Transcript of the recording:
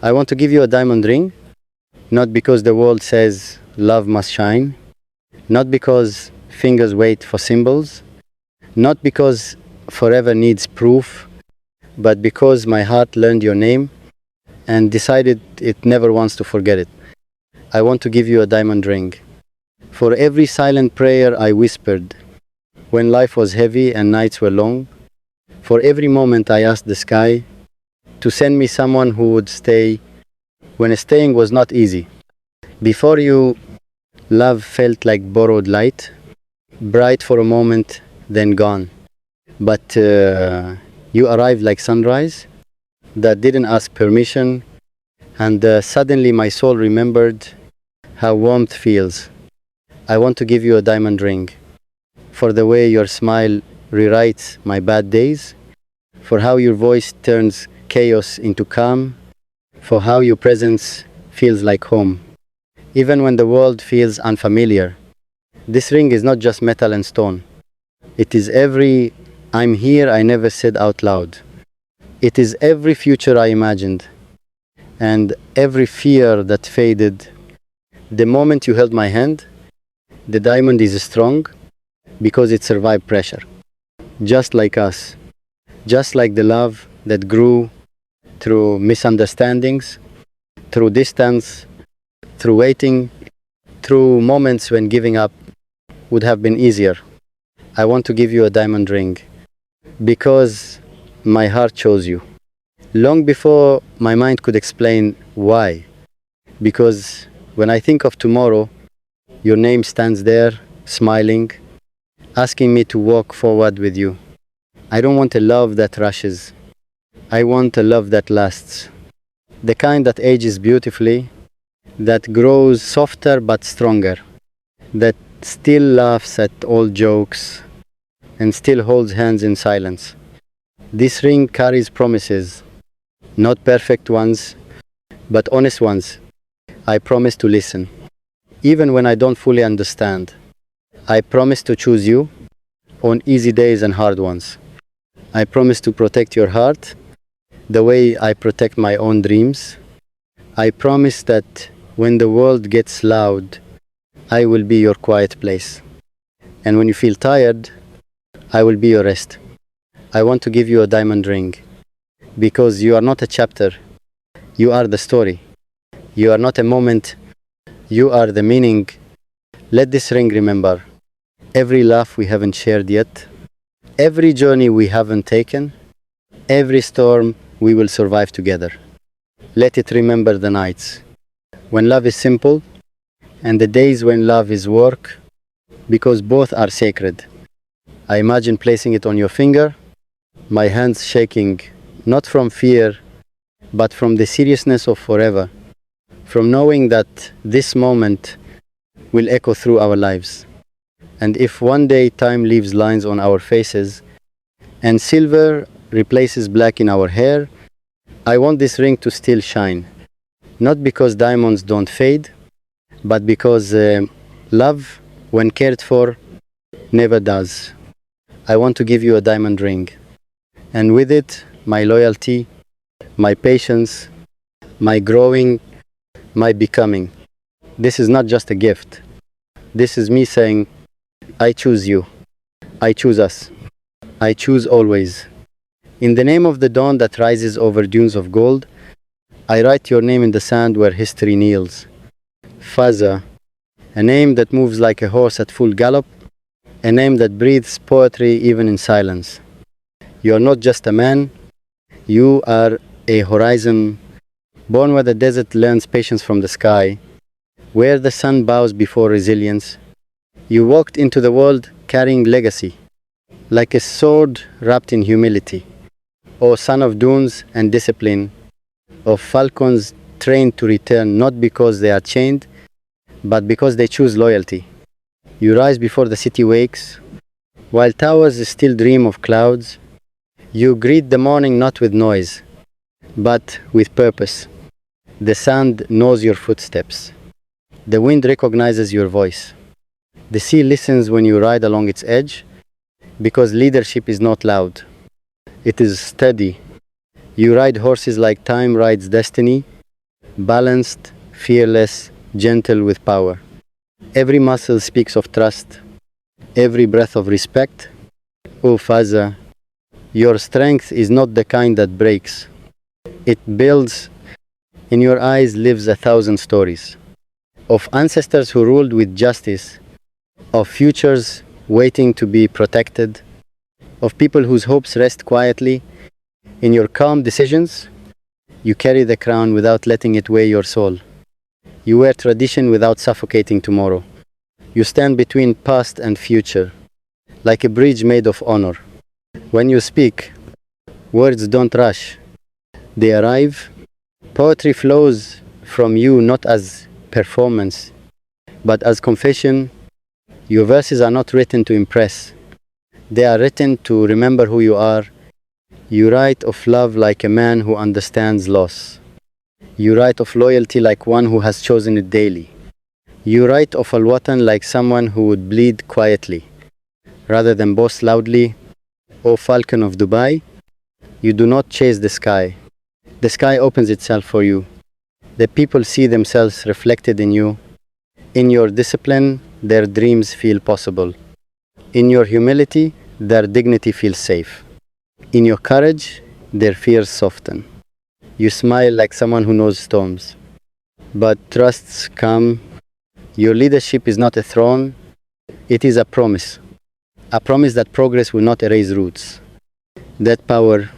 I want to give you a diamond ring, not because the world says love must shine, not because fingers wait for symbols, not because forever needs proof, but because my heart learned your name and decided it never wants to forget it. I want to give you a diamond ring. For every silent prayer I whispered when life was heavy and nights were long, for every moment I asked the sky to send me someone who would stay when staying was not easy. Before you, love felt like borrowed light, bright for a moment, then gone. But you arrived like sunrise that didn't ask permission, and suddenly my soul remembered how warmth feels. I want to give you a diamond ring for the way your smile rewrites my bad days, for how your voice turns chaos into calm, for how your presence feels like home. Even when the world feels unfamiliar, this ring is not just metal and stone. It is every I'm here I never said out loud. It is every future I imagined, and every fear that faded. The moment you held my hand, the diamond is strong because it survived pressure. Just like us, just like the love that grew through misunderstandings, through distance, through waiting, through moments when giving up would have been easier. I want to give you a diamond ring because my heart chose you. Long before my mind could explain why. Because when I think of tomorrow, your name stands there, smiling, asking me to walk forward with you. I don't want a love that rushes. I want a love that lasts. The kind that ages beautifully, that grows softer but stronger, that still laughs at old jokes and still holds hands in silence. This ring carries promises, not perfect ones, but honest ones. I promise to listen, even when I don't fully understand. I promise to choose you on easy days and hard ones. I promise to protect your heart the way I protect my own dreams. I promise that when the world gets loud, I will be your quiet place. And when you feel tired, I will be your rest. I want to give you a diamond ring because you are not a chapter. You are the story. You are not a moment. You are the meaning. Let this ring remember every laugh we haven't shared yet, every journey we haven't taken, every storm we will survive together. Let it remember the nights when love is simple and the days when love is work, because both are sacred. I imagine placing it on your finger, my hands shaking, not from fear, but from the seriousness of forever, from knowing that this moment will echo through our lives. And if one day time leaves lines on our faces and silver replaces black in our hair, I want this ring to still shine. Not because diamonds don't fade, but because love, when cared for, never does. I want to give you a diamond ring. And with it, my loyalty, my patience, my growing, my becoming. This is not just a gift. This is me saying, I choose you. I choose us. I choose always. In the name of the dawn that rises over dunes of gold, I write your name in the sand where history kneels. Faza, a name that moves like a horse at full gallop, a name that breathes poetry even in silence. You are not just a man, you are a horizon, born where the desert learns patience from the sky, where the sun bows before resilience. You walked into the world carrying legacy, like a sword wrapped in humility. O son of dunes and discipline, of falcons trained to return not because they are chained, but because they choose loyalty. You rise before the city wakes, while towers still dream of clouds. You greet the morning not with noise, but with purpose. The sand knows your footsteps. The wind recognizes your voice. The sea listens when you ride along its edge, because leadership is not loud. It is steady. You ride horses like time rides destiny, balanced, fearless, gentle with power. Every muscle speaks of trust, every breath of respect. O Faza, your strength is not the kind that breaks. It builds. In your eyes lives 1,000 stories of ancestors who ruled with justice, of futures waiting to be protected, of people whose hopes rest quietly. In your calm decisions, you carry the crown without letting it weigh your soul. You wear tradition without suffocating tomorrow. You stand between past and future, like a bridge made of honor. When you speak, words don't rush. They arrive. Poetry flows from you not as performance, but as confession. Your verses are not written to impress. They are written to remember who you are. You write of love like a man who understands loss. You write of loyalty like one who has chosen it daily. You write of al-Watan like someone who would bleed quietly, rather than boast loudly. O Falcon of Dubai, you do not chase the sky. The sky opens itself for you. The people see themselves reflected in you. In your discipline, their dreams feel possible. In your humility, their dignity feels safe. In your courage, their fears soften. You smile like someone who knows storms. But trusts come. Your leadership is not a throne, it is a promise. A promise that progress will not erase roots. That power